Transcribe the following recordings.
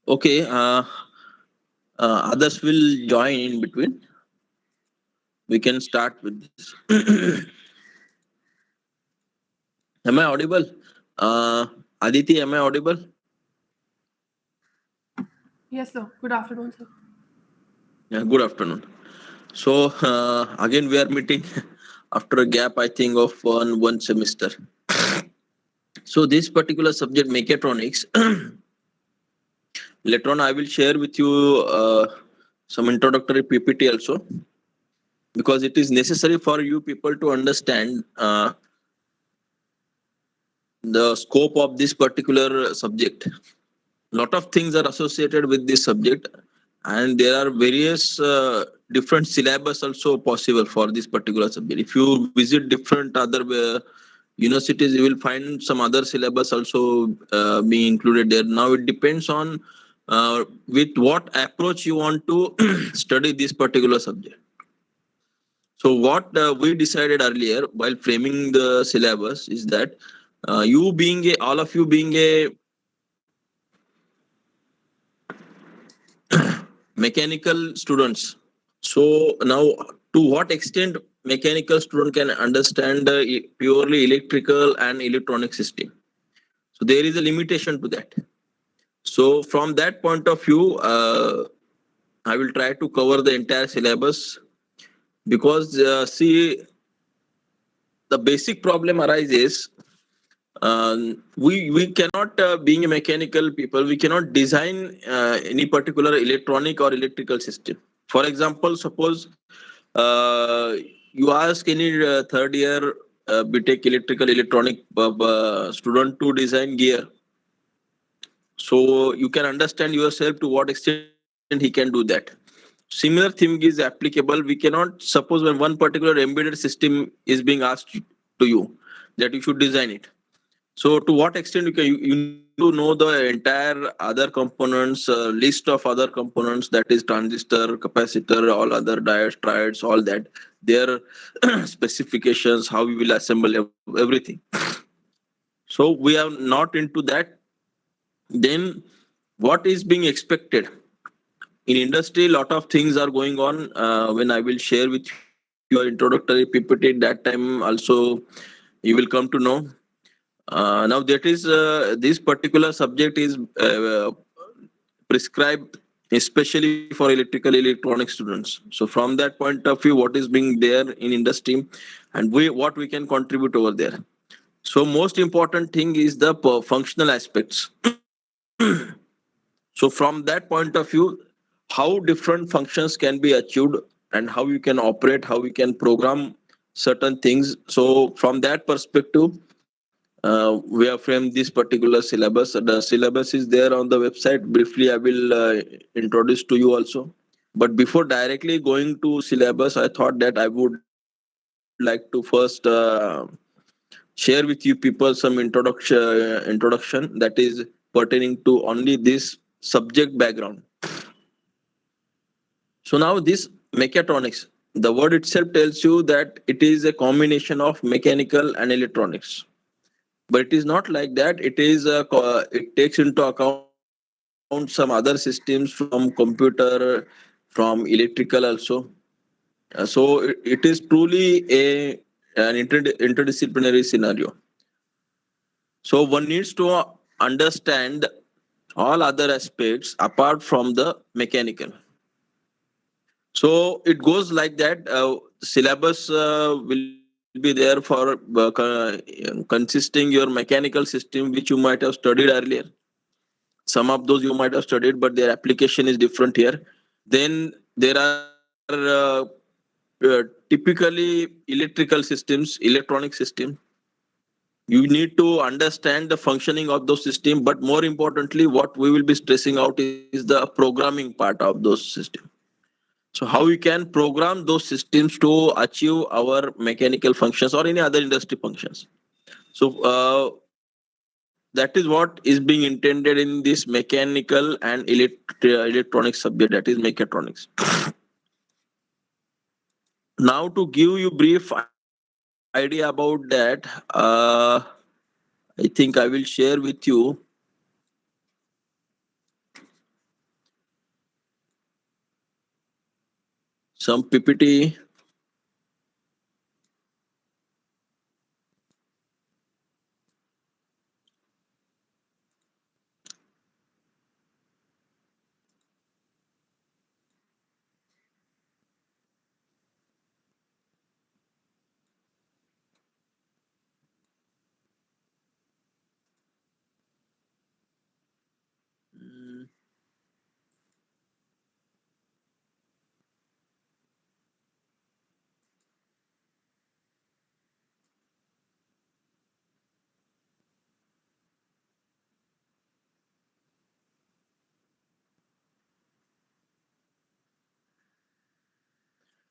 Okay, others will join in between. we can start with this. Am I audible? Aditi, am I audible? Yes, sir. Good afternoon, sir. Yeah, good afternoon. So again, we are meeting after a gap, I think, of one semester. So this particular subject, mechatronics. Later on, I will share with you some introductory PPT also, because it is necessary for you people to understand the scope of this particular subject. Lot of things are associated with this subject, and there are various different syllabus also possible for this particular subject. If you visit different other universities, you will find some other syllabus also being included there. Now it depends on with what approach you want to study this particular subject. So what we decided earlier while framing the syllabus is that you being all of you being a mechanical students. So now, to what extent mechanical student can understand purely electrical and electronic system? So there is a limitation to that. So from that point of view, I will try to cover the entire syllabus, because see, the basic problem arises. We cannot, being a mechanical people, we cannot design any particular electronic or electrical system. For example, suppose you ask any third year BTech electrical electronic student to design gear, so you can understand yourself to what extent he can do that. Similar thing is applicable. We cannot, suppose when one particular embedded system is being asked to you that you should design it. So to what extent you need to know the entire other components, list of other components, that is transistor, capacitor, all other diodes, triodes, all that, their specifications, how we will assemble everything. So we are not into that. Then what is being expected? In industry, a lot of things are going on. When I will share with you introductory PPT, that time also you will come to know. Now that is this particular subject is prescribed especially for electrical electronic students. So from that point of view, what is being there in industry, and what we can contribute over there. So most important thing is the functional aspects. So from that point of view, how different functions can be achieved, and how you can operate, how we can program certain things. So from that perspective, we have framed this particular syllabus. The syllabus is there on the website. Briefly, I will introduce to you also. But before directly going to syllabus, I thought that I would like to first share with you people some introduction that is pertaining to only this subject background. So now this mechatronics, the word itself tells you that it is a combination of mechanical and electronics. But it is not like that. It is it takes into account some other systems from computer, from electrical also. So it is truly an interdisciplinary scenario. So one needs to understand all other aspects apart from the mechanical. So it goes like that. Syllabus will be there for consisting your mechanical system, which you might have studied earlier. Some of those you might have studied, but their application is different here. Then there are typically electrical systems, electronic systems. You need to understand the functioning of those systems, but more importantly, what we will be stressing out is the programming part of those systems. So how we can program those systems to achieve our mechanical functions or any other industry functions. So that is what is being intended in this mechanical and electronic subject, that is mechatronics. Now to give you brief idea about that, I think I will share with you some PPT.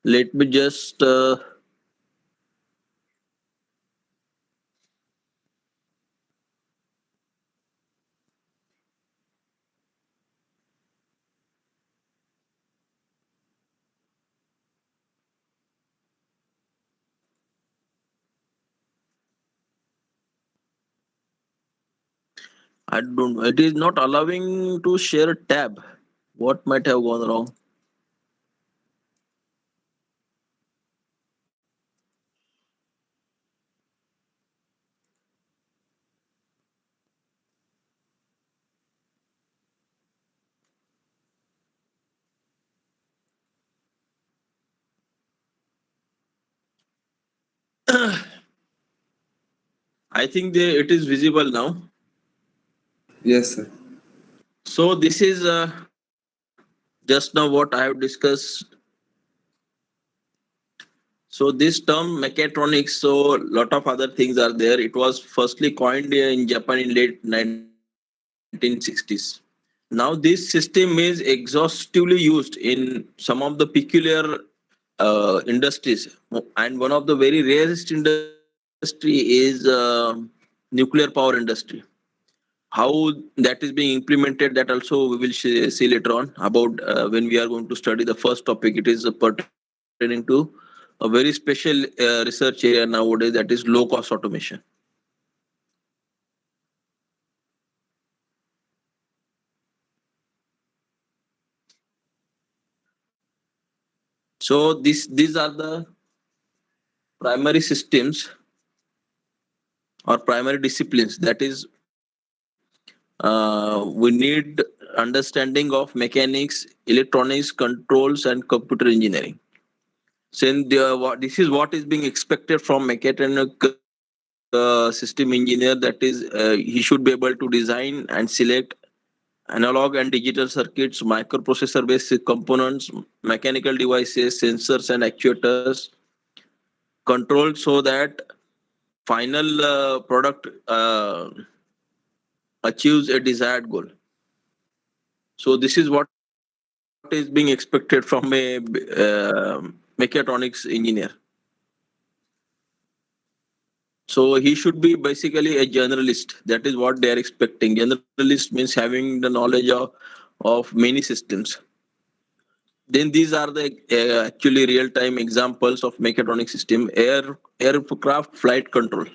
Let me just I don't know. It is not allowing to share a tab. What might have gone wrong? I think it is visible now. Yes, sir. So this is just now what I have discussed. So this term mechatronics, so lot of other things are there. It was firstly coined in Japan in late 1960s. Now this system is exhaustively used in some of the peculiar industries, and one of the very rarest industry is nuclear power industry. How that is being implemented, that also we will see later on about when we are going to study the first topic. It is pertaining to a very special research area nowadays, that is low cost automation. So these are the primary systems or primary disciplines, that is we need understanding of mechanics, electronics, controls, and computer engineering. Since this is what is being expected from mechatronic system engineer, that is he should be able to design and select analog and digital circuits, microprocessor based components, mechanical devices, sensors, and actuators, controlled so that final product achieves a desired goal. So this is what is being expected from a mechatronics engineer. So he should be basically a generalist. That is what they are expecting. Generalist means having the knowledge of many systems. Then these are the actually real time examples of mechatronic system: aircraft flight control,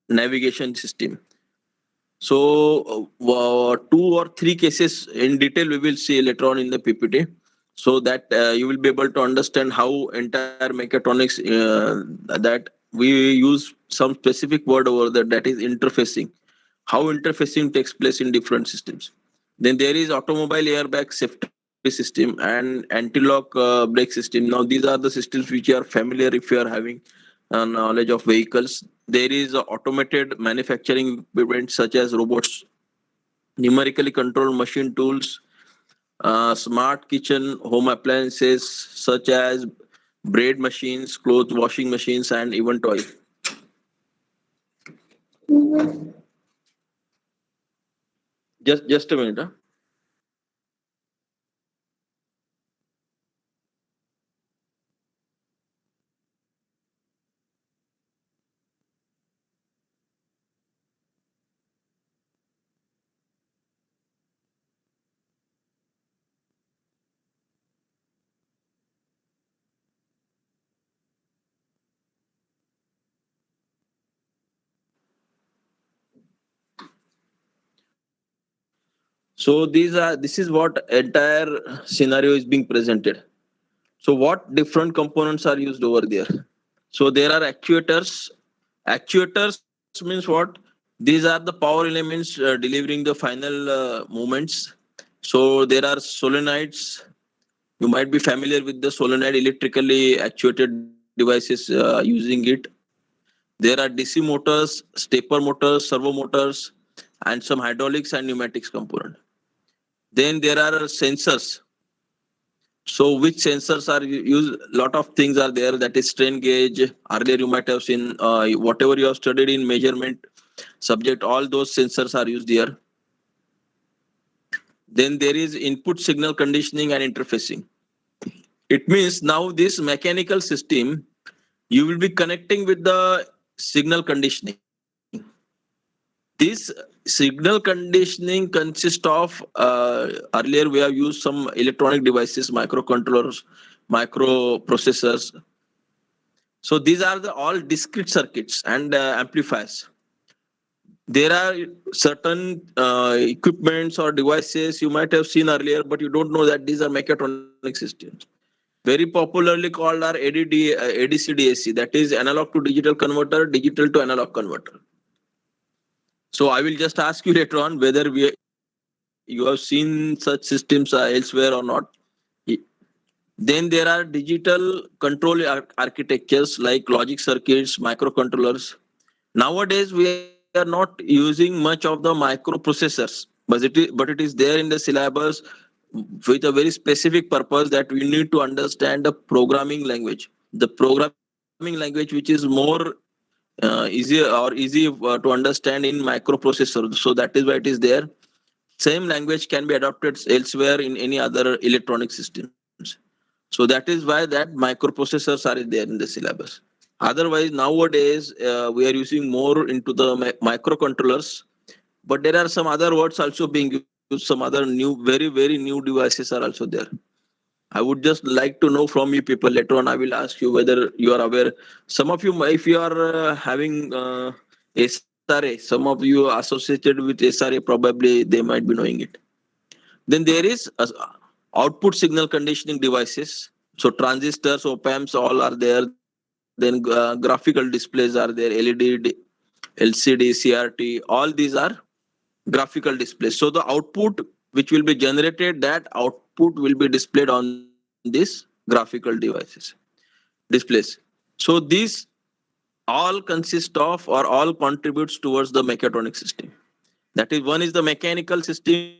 navigation system. So two or three cases in detail we will see later on in the PPT, so that you will be able to understand how entire mechatronics that we use some specific word over there, that is interfacing. How interfacing takes place in different systems. Then there is automobile airbag safety system and anti-lock brake system. Now these are the systems which are familiar if you are having knowledge of vehicles. There is automated manufacturing equipment such as robots, numerically controlled machine tools, smart kitchen home appliances such as bread machines, clothes washing machines, and even toys. Just a minute. Huh? So this is what entire scenario is being presented. So what different components are used over there? So there are actuators. Actuators means what? These are the power elements delivering the final movements. So there are solenoids. You might be familiar with the solenoid electrically actuated devices using it. There are DC motors, stepper motors, servo motors, and some hydraulics and pneumatics component. Then there are sensors. So which sensors are used? Lot of things are there. That is strain gauge. Earlier you might have seen whatever you have studied in measurement subject. All those sensors are used here. Then there is input signal conditioning and interfacing. It means now this mechanical system, you will be connecting with the signal conditioning. This signal conditioning consists of earlier we have used some electronic devices, microcontrollers, microprocessors. So these are the all discrete circuits and amplifiers. There are certain equipments or devices you might have seen earlier, but you don't know that these are mechatronic systems. Very popularly called are ADC-DAC, that is analog to digital converter, digital to analog converter. So I will just ask you later on whether you have seen such systems elsewhere or not. Then there are digital control architectures like logic circuits, microcontrollers. Nowadays, we are not using much of the microprocessors, but it is there in the syllabus with a very specific purpose that we need to understand the programming language. The programming language which is more easy to understand in microprocessor. So that is why it is there. Same language can be adopted elsewhere in any other electronic systems. So that is why that microprocessors are there in the syllabus. Otherwise, nowadays we are using more into the microcontrollers, but there are some other words also being used. Some other new, very new devices are also there. I would just like to know from you people later on. I will ask you whether you are aware. Some of you, if you are having SRA, some of you associated with SRA, probably they might be knowing it. Then there is output signal conditioning devices. So transistors, op-amps, all are there. Then graphical displays are there, LED, LCD, CRT, all these are graphical displays. So the output which will be generated, that output will be displayed on these graphical displays. So these all consist of or all contributes towards the mechatronic system. That is, one is the mechanical system,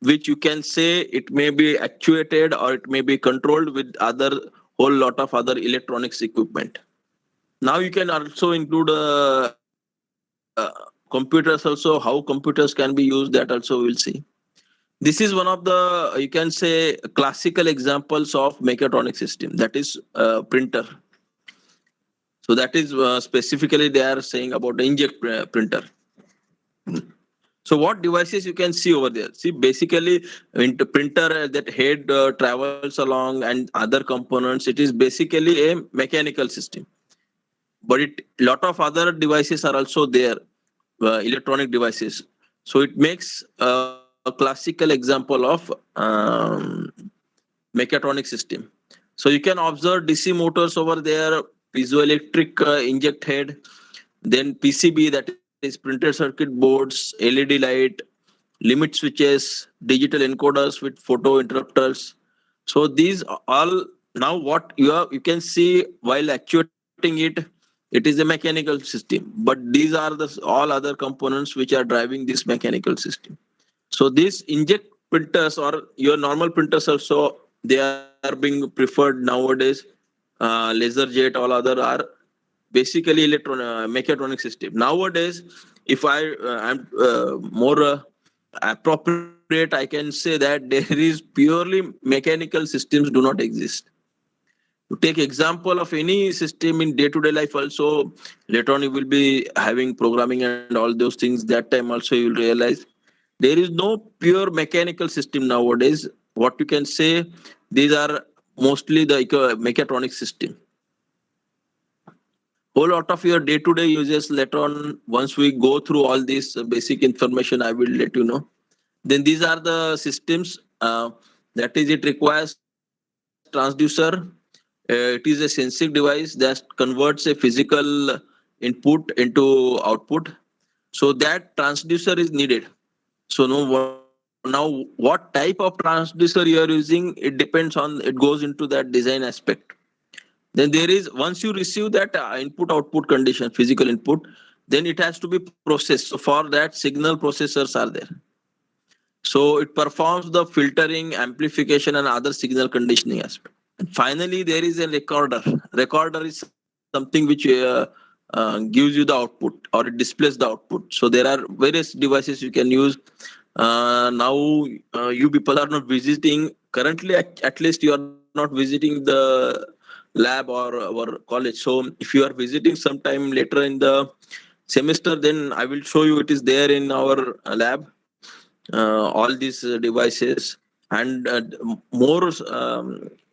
which you can say it may be actuated or it may be controlled with other whole lot of other electronics equipment. Now you can also include computers also. How computers can be used, that also we'll see. This is one of the, you can say, classical examples of mechatronic system, that is printer. So that is specifically they are saying about the inkjet printer. So what devices you can see over there? See, basically, in the printer, that head travels along and other components. It is basically a mechanical system. But lot of other devices are also there, electronic devices. So it makes a classical example of mechatronic system. So you can observe DC motors over there, piezoelectric inject head, then PCB, that is printed circuit boards, LED light, limit switches, digital encoders with photo interrupters. So these all, now what you can see while actuating it, it is a mechanical system. But these are the all other components which are driving this mechanical system. So these inject printers or your normal printers also, they are being preferred nowadays. LaserJet, all other are basically mechatronic system. Nowadays, if I'm more appropriate, I can say that there is purely mechanical systems do not exist. To take example of any system in day-to-day life also, later on you will be having programming and all those things. That time also you will realize there is no pure mechanical system nowadays. What you can say, these are mostly the mechatronic system. Whole lot of your day-to-day uses later on, once we go through all this basic information, I will let you know. Then these are the systems, that is, it requires transducer. It is a sensing device that converts a physical input into output. So that transducer is needed. So now what type of transducer you are using, it depends on, it goes into that design aspect. Then there is, once you receive that input output condition, physical input, then it has to be processed. So for that, signal processors are there. So it performs the filtering, amplification, and other signal conditioning aspect. And finally, there is a recorder. Recorder is something which gives you the output or it displays the output. So there are various devices you can use. Now you people are not visiting. Currently, at least you are not not visiting the lab or our college. So if you are visiting sometime later in the semester, then I will show you it is there in our lab, all these devices. And more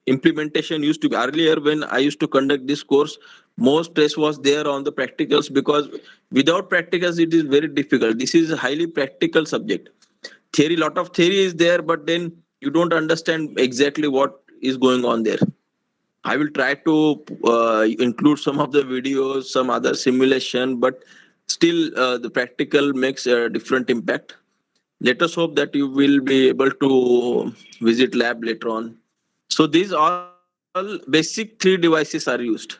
implementation used to be earlier when I used to conduct this course. More stress was there on the practicals, because without practicals it is very difficult. This is a highly practical subject. Theory, lot of theory is there, but then you don't understand exactly what is going on there. I will try to include some of the videos, some other simulation, but still the practical makes a different impact. Let us hope that you will be able to visit lab later on. So these all basic three devices are used.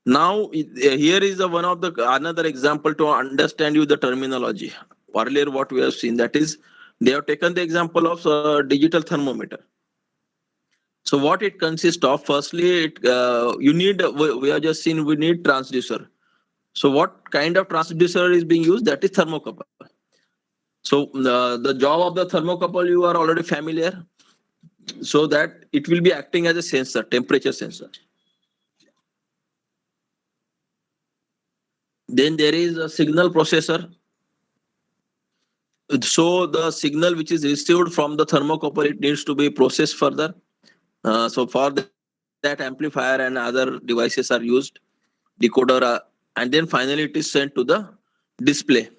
Now here is one of the another example to understand you the terminology. Earlier what we have seen, that is they have taken the example of digital thermometer. So what it consists of? Firstly, you need, we have just seen, we need transducer. So what kind of transducer is being used? That is thermocouple. So the job of the thermocouple you are already familiar. So that it will be acting as a sensor, temperature sensor. Then there is a signal processor. So the signal which is received from the thermocouple, it needs to be processed further. So for that, amplifier and other devices are used, decoder, and then finally it is sent to the display.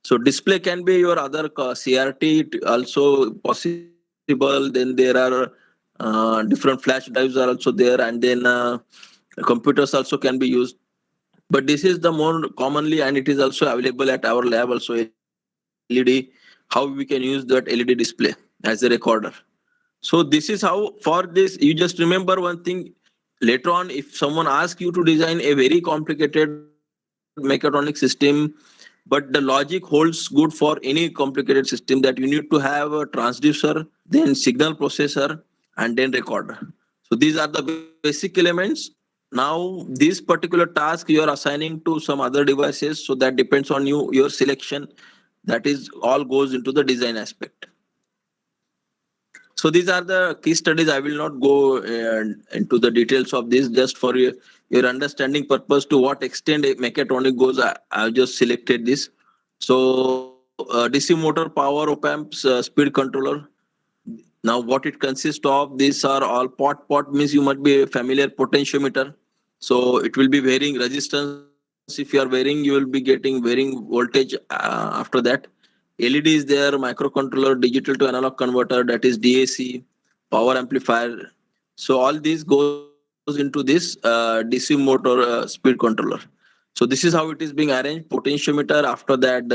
So display can be your other CRT also possible. Then there are different flash drives are also there, and then computers also can be used. But this is the more commonly, and it is also available at our lab also, LED. How we can use that LED display as a recorder. So this is how, for this you just remember one thing. Later on, if someone asks you to design a very complicated mechatronic system, but the logic holds good for any complicated system, that you need to have a transducer, then signal processor, and then recorder. So these are the basic elements. Now this particular task you are assigning to some other devices, so that depends on you, your selection. That is all goes into the design aspect. So these are the case studies. I will not go into the details of this, just for your understanding purpose to what extent a mechatronic goes. I've just selected this. So DC motor, power op amps, speed controller. Now what it consists of, these are all pot means you must be familiar, potentiometer. So it will be varying resistance. If you are varying, you will be getting varying voltage after that. LED is there, microcontroller, digital to analog converter, that is DAC, power amplifier. So all these goes into this DC motor speed controller. So this is how it is being arranged. Potentiometer, after that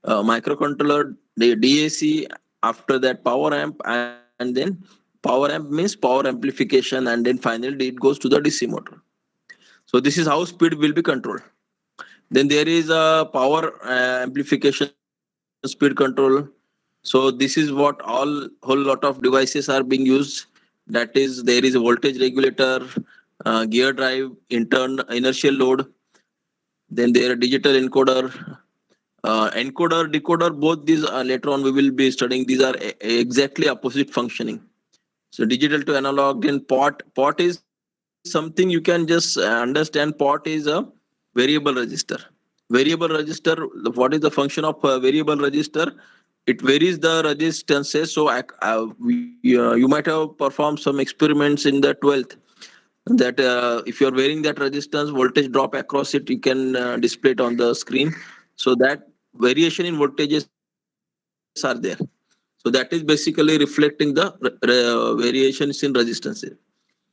microcontroller, the DAC, after that power amp, and then power amp means power amplification, and then finally it goes to the DC motor. So this is how speed will be controlled. Then there is a power amplification speed control. So this is what whole lot of devices are being used. That is, there is a voltage regulator, gear drive, inertial load. Then there are digital encoder, encoder, decoder. Both these later on we will be studying. These are exactly opposite functioning. So digital to analog. Then pot is something you can just understand. Pot is a variable register. Variable register. What is the function of variable register? It varies the resistances. So you might have performed some experiments in the 12th, that if you're varying that resistance, voltage drop across it, you can display it on the screen. So that variation in voltages are there. So that is basically reflecting the variations in resistances.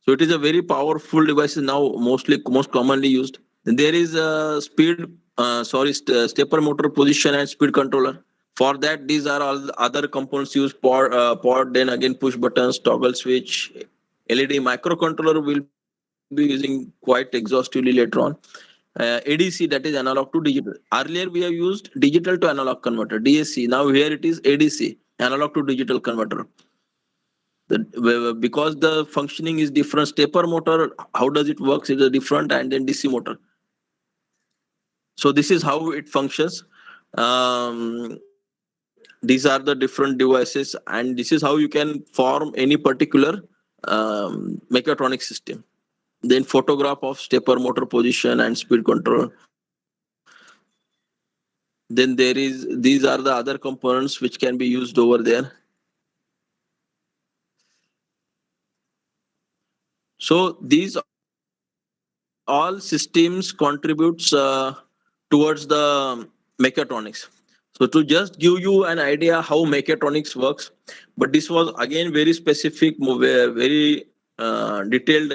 So it is a very powerful device now, most commonly used. Then there is a stepper motor position and speed controller. For that, these are all other components used. Port, then again push buttons, toggle switch, LED. Microcontroller will be using quite exhaustively later on. ADC, that is analog to digital. Earlier we have used digital to analog converter, DAC. Now here it is ADC, analog to digital converter. Because the functioning is different. Stepper motor, how does it work? Is a different, and then DC motor. So this is how it functions. These are the different devices, and this is how you can form any particular mechatronic system. Then photograph of stepper motor position and speed control. Then these are the other components which can be used over there. So these all systems contributes towards the mechatronics. So to just give you an idea how mechatronics works, but this was again very specific, very detailed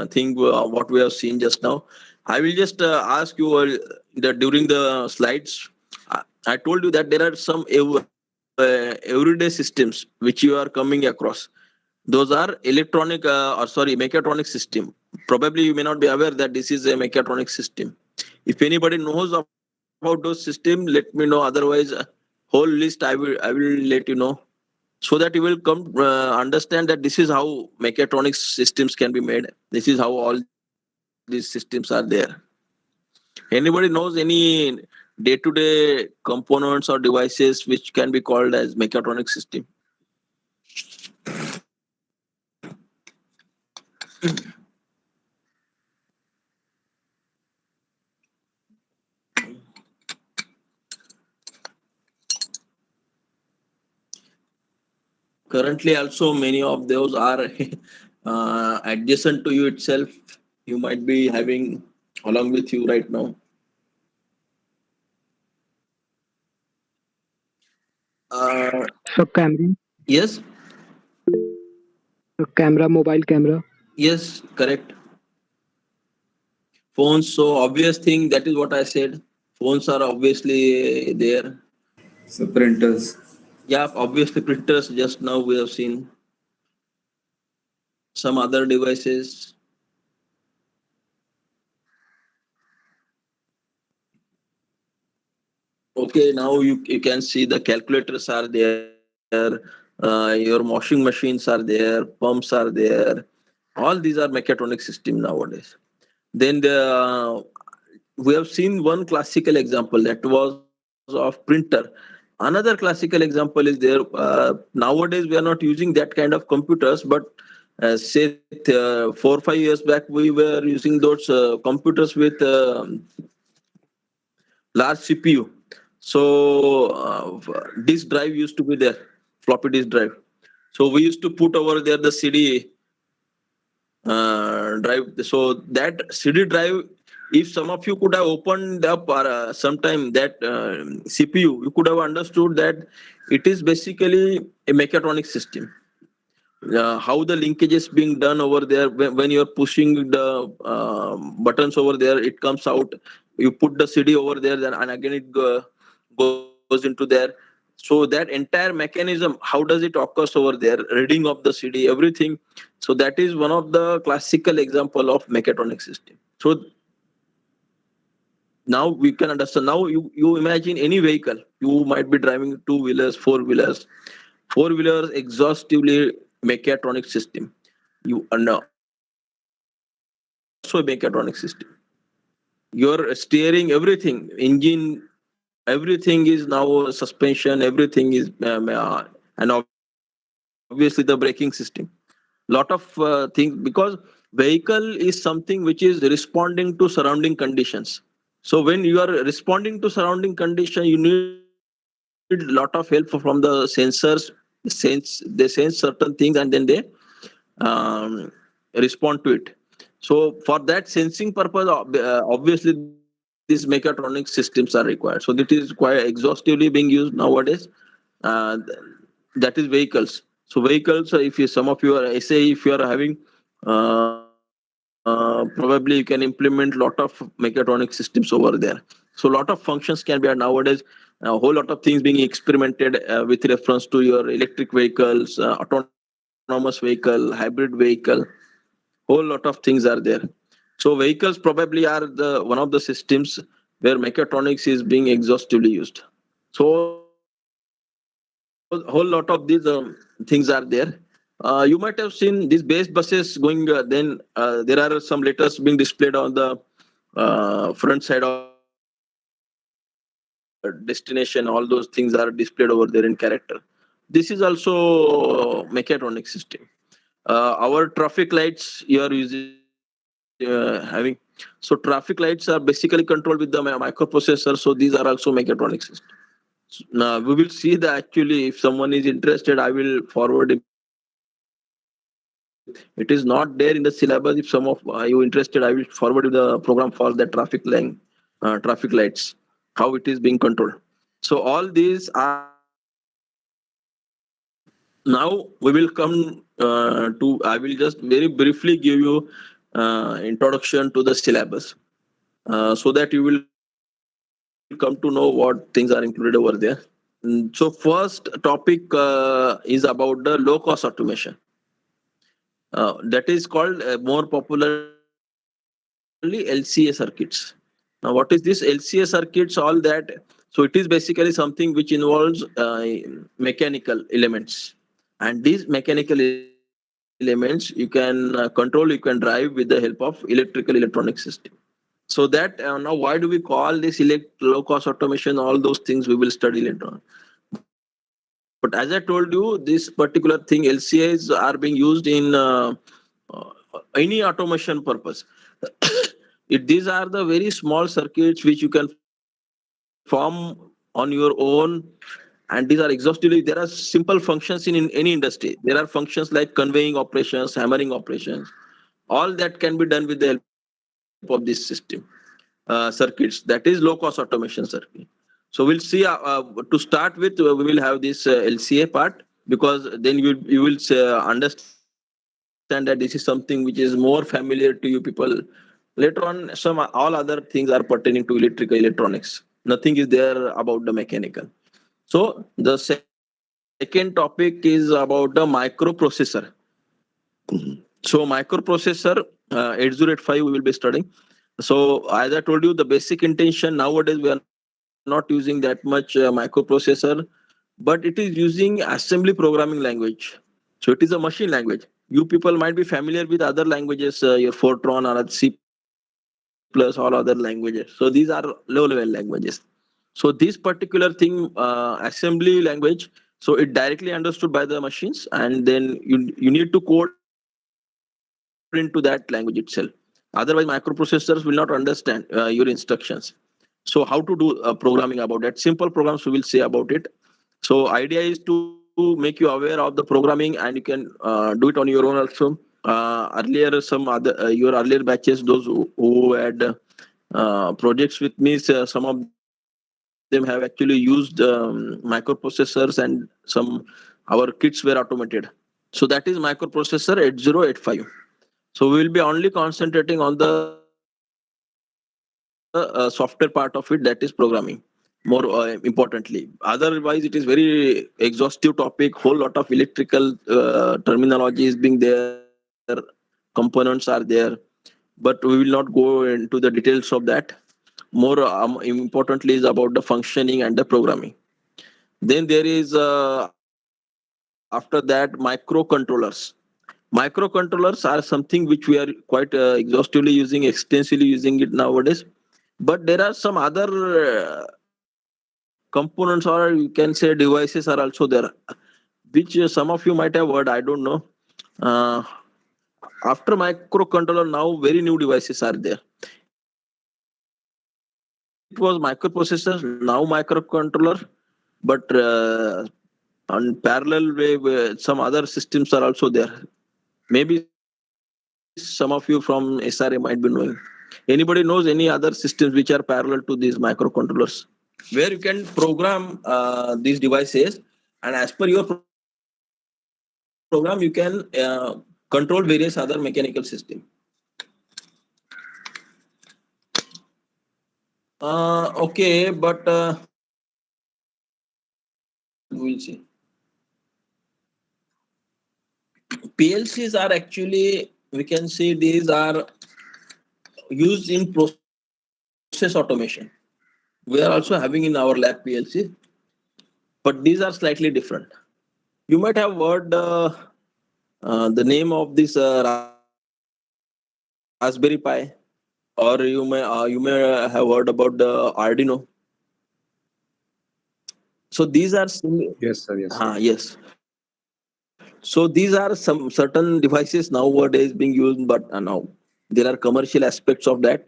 thing what we have seen just now. I will just ask you that during the slides, I told you that there are some everyday systems which you are coming across. Those are mechatronic system. Probably you may not be aware that this is a mechatronic system. If anybody knows about those system, let me know. Otherwise, whole list I will let you know, so that you will come understand that this is how mechatronic systems can be made. This is how all these systems are there. Anybody knows any day-to-day components or devices which can be called as mechatronic system? Currently, also many of those are adjacent to you itself. You might be having along with you right now. Uh, So yes, camera, mobile camera. yes, correct. Phones, so obvious thing, that is what I said. Phones are obviously there. So printers. Yeah, obviously printers, just now we have seen some other devices. Okay, now you can see the calculators are there, your washing machines are there, pumps are there. All these are mechatronic system nowadays. Then we have seen one classical example that was of printer. Another classical example is there. Nowadays we are not using that kind of computers, but say 4 or 5 years back we were using those computers with large CPU. So disk drive used to be there, floppy disk drive. So we used to put over there the CD drive. So that CD drive, if some of you could have opened up sometime that CPU, you could have understood that it is basically a mechatronic system. How the linkage is being done over there, when you're pushing the buttons over there, it comes out. You put the CD over there, then and again it goes into there. So that entire mechanism, how does it occurs over there, reading of the CD, everything. So that is one of the classical example of mechatronic system. So now we can understand. Now you imagine any vehicle, you might be driving two-wheelers, four-wheelers exhaustively mechatronic system. You are now also a mechatronic system. Your steering, everything, engine, everything is now suspension, everything is and obviously the braking system. Lot of things, because vehicle is something which is responding to surrounding conditions. So when you are responding to surrounding condition, you need lot of help from the sensors. They sense certain things and then they um, respond to it. So for that sensing purpose, obviously these mechatronic systems are required. So that is quite exhaustively being used nowadays. Uh, that is vehicles. So vehicles, if you, some of you are, say if you are having, probably you can implement lot of mechatronic systems over there. So a lot of functions can be had nowadays. A whole lot of things being experimented with reference to your electric vehicles, autonomous vehicle, hybrid vehicle. Whole lot of things are there. So vehicles probably are the one of the systems where mechatronics is being exhaustively used. So whole lot of these things are there. You might have seen these base buses going. There are some letters being displayed on the front side of destination. All those things are displayed over there in character. This is also mechatronic system. Our traffic lights you are using having. So traffic lights are basically controlled with the microprocessor. So these are also mechatronic systems. Now we will see that actually if someone is interested, I will forward it. It is not there in the syllabus. If some of you interested, I will forward you the program for the traffic lights, how it is being controlled. So all these are now we will come to. I will just very briefly give you introduction to the syllabus so that you will come to know what things are included over there. So first topic is about the low cost automation. That is called more popularly LCA circuits. Now, what is this LCA circuits? All that. So it is basically something which involves mechanical elements, and these mechanical elements you can control, you can drive with the help of electrical electronic system. So that now why do we call this low cost automation? All those things we will study later on. But as I told you, this particular thing, LCAs are being used in any automation purpose. These are the very small circuits which you can form on your own, and these are exhaustively. There are simple functions in any industry. There are functions like conveying operations, hammering operations. All that can be done with the help of this system circuits. That is low cost automation circuit. So we'll see. To start with, we will have this LCA part because then you will understand that this is something which is more familiar to you people. Later on, some all other things are pertaining to electrical electronics. Nothing is there about the mechanical. So the second topic is about the microprocessor. So microprocessor 8085 we will be studying. So as I told you, the basic intention nowadays we are not using that much microprocessor, but it is using assembly programming language. So it is a machine language. You people might be familiar with other languages, your Fortran or C plus all other languages. So these are low level languages. So this particular thing, assembly language, so it directly understood by the machines, and then you need to code into that language itself. Otherwise, microprocessors will not understand your instructions. So how to do programming about that? Simple programs we will say about it. So idea is to make you aware of the programming, and you can do it on your own also. Earlier, some other your earlier batches, those who had projects with me, so some of them have actually used microprocessors, and some our kits were automated. So that is microprocessor 8085. So we will be only concentrating on the software part of it, that is programming. More importantly, otherwise it is very exhaustive topic. Whole lot of electrical terminology is being there. Components are there, but we will not go into the details of that. More importantly is about the functioning and the programming. Then there is after that microcontrollers. Microcontrollers are something which we are quite exhaustively using, extensively using it nowadays. But there are some other components, or you can say devices, are also there, which some of you might have heard. I don't know. Uh, After microcontroller, now very new devices are there. It was microprocessors, now microcontroller, but on parallel way, some other systems are also there. Maybe some of you from SRA might be knowing. Anybody knows any other systems which are parallel to these microcontrollers, where you can program these devices, and as per your program, you can control various other mechanical systems. Okay, but we'll see. PLCs are actually, we can see these are used in process automation. We are also having in our lab PLC, but these are slightly different. You might have heard the name of this Raspberry Pi, or you may have heard about the Arduino. So these are Yes, sir. Yes, sir. yes. So these are some certain devices nowadays being used, but now there are commercial aspects of that.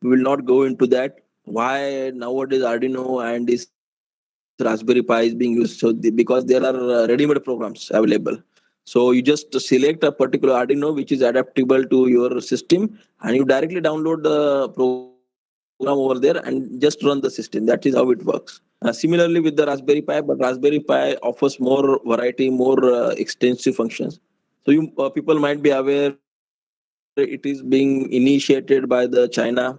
We will not go into that. Why nowadays Arduino and this Raspberry Pi is being used? Because there are ready-made programs available. So you just select a particular Arduino which is adaptable to your system, and you directly download the program over there and just run the system. That is how it works. Similarly with the Raspberry Pi, but Raspberry Pi offers more variety, more extensive functions. So you people might be aware it is being initiated by the China.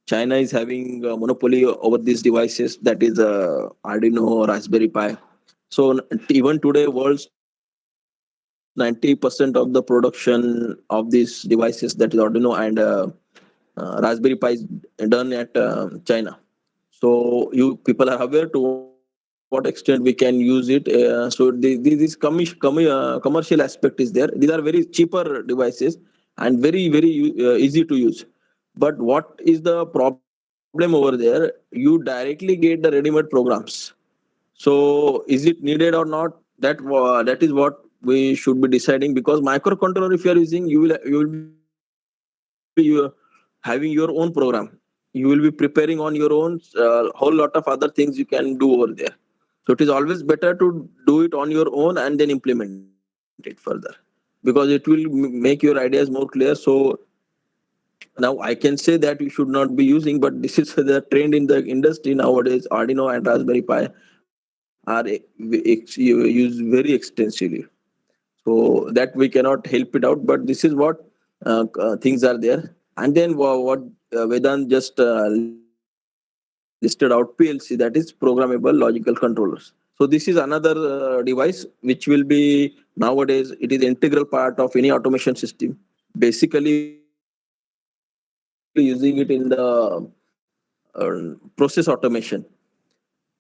China is having monopoly over these devices. That is Arduino, Raspberry Pi. So even today, world's 90% of the production of these devices, that is Arduino and Raspberry Pi, is done at China. So you people are aware to what extent we can use it. So this commercial aspect is there. These are very cheaper devices and very easy to use. But what is the problem over there? You directly get the ready-made programs. So is it needed or not? That is what we should be deciding, because microcontroller, if you are using, you will be having your own program. You will be preparing on your own whole lot of other things you can do over there. So it is always better to do it on your own and then implement it further, because it will make your ideas more clear. So now I can say that you should not be using, but this is the trend in the industry nowadays. Arduino and Raspberry Pi used very extensively. So that we cannot help it out, but this is what things are there. And then what Vedant just listed out, PLC, that is programmable logical controllers. So this is another device which will be nowadays, it is integral part of any automation system. Basically using it in the process automation.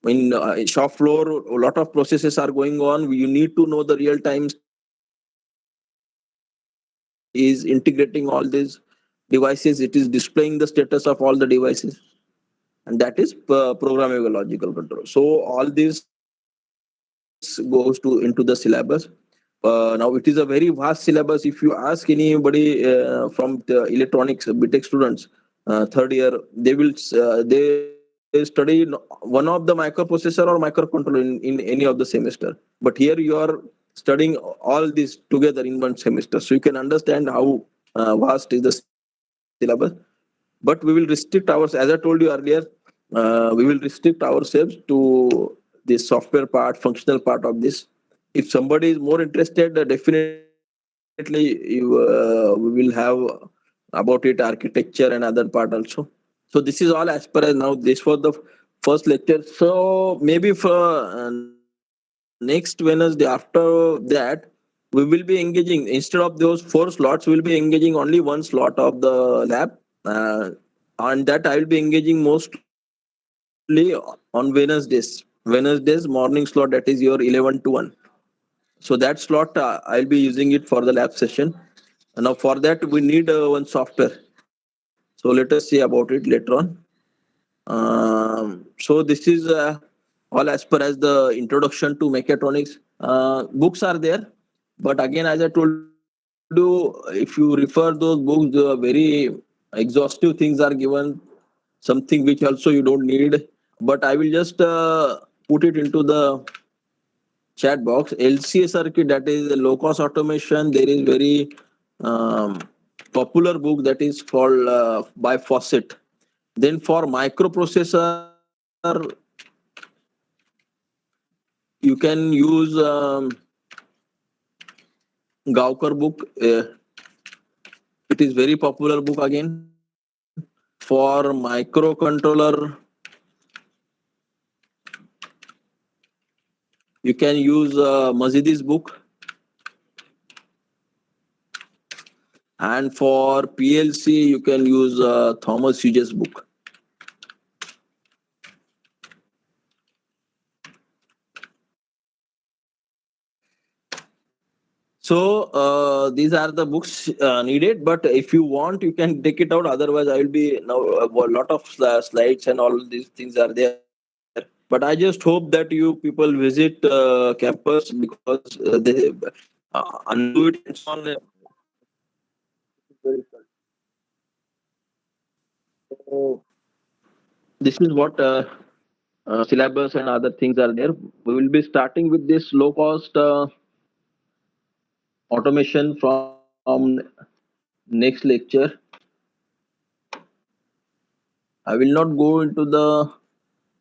In shop floor, a lot of processes are going on. You need to know the real time status. It is integrating all these devices. It is displaying the status of all the devices, and that is programmable logical control. So all this goes to into the syllabus. Now it is a very vast syllabus. If you ask anybody from the electronics BTech students, third year, they study one of the microprocessor or microcontroller in any of the semester. But here you are studying all this together in one semester, so you can understand how vast is the syllabus. But we will restrict ours, as I told you earlier. We will restrict ourselves to the software part, functional part of this. If somebody is more interested, definitely we will have about it architecture and other part also. So this is all as per as now. This was the first lecture. So maybe for next Wednesday after that, we will be engaging, instead of those 4 slots, we'll be engaging only one slot of the lab. And that I will be engaging mostly on Wednesdays. Wednesdays morning slot, that is your 11 to 1. So that slot I'll be using it for the lab session. Now for that we need one software. So let us see about it later on. So this is all as per as the introduction to mechatronics. Books are there, but again, as I told you, if you refer those books, the very exhaustive things are given, something which also you don't need. But I will just put it into the chat box. LCA circuit, that is low cost automation. There is very um, popular book that is called by Fawcett. Then for microprocessor, you can use Gawker book. It is very popular book again. For microcontroller, you can use Mazidi's book. And for PLC, you can use Thomas Hughes' book. So these are the books needed. But if you want, you can take it out. Otherwise, I will be now a lot of slides and all these things are there. But I just hope that you people visit campus, because undo it and so on. So this is what syllabus and other things are there. We will be starting with this low cost automation from next lecture. I will not go into the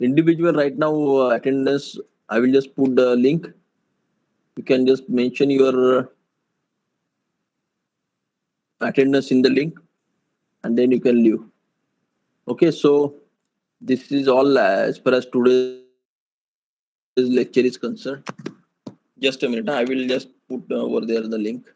individual right now attendance. I will just put the link. You can just mention your attendance in the link and then you can leave. Okay, so this is all as far as today's lecture is concerned. Just a minute, I will just put over there the link.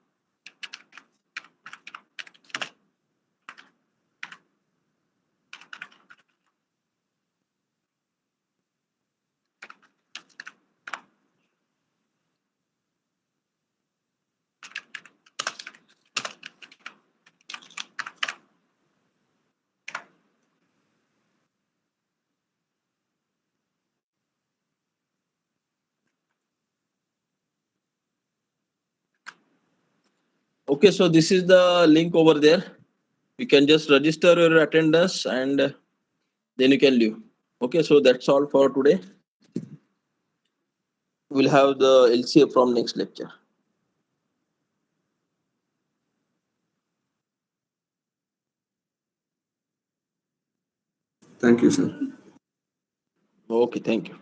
Okay, so this is the link over there. You can just register your attendance and then you can leave. Okay, so that's all for today. We'll have the LCA from next lecture. Thank you, sir. Okay, thank you.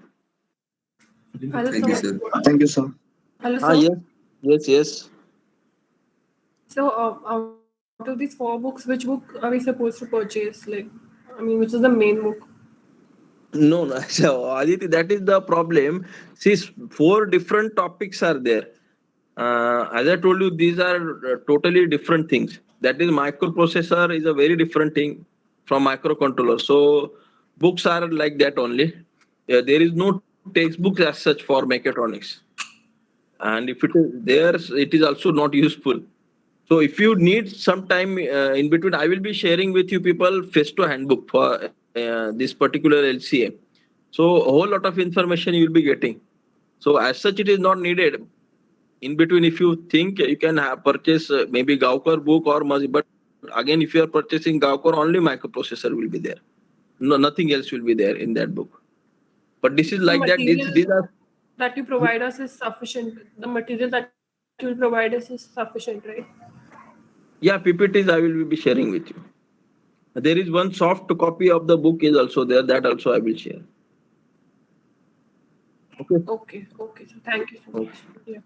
Hello, Thank you, sir. sir. Thank you, sir. Hello, Ah, sir. yes. So, out of these 4 books, which book are we supposed to purchase? Like, I mean, which is the main book? No. So, Aditi, that is the problem. See, 4 different topics are there. As I told you, these are totally different things. That is, microprocessor is a very different thing from microcontroller. So, books are like that only. There is no textbook as such for mechatronics. And if it is there, it is also not useful. So if you need some time in between, I will be sharing with you people Festo handbook for this particular LCA. So a whole lot of information you will be getting. So as such, it is not needed. In between, if you think you can purchase maybe Gaukar book or Mazi, but again, if you are purchasing Gaukar, only microprocessor will be there. No, nothing else will be there in that book. But this is The like that. These material are that you provide us is sufficient. The material that you will provide us is sufficient, right? yeah PPTs I will be sharing with you. There is one soft copy of the book is also there. That also I will share. Okay. Okay. So thank you so Okay. much. Yeah.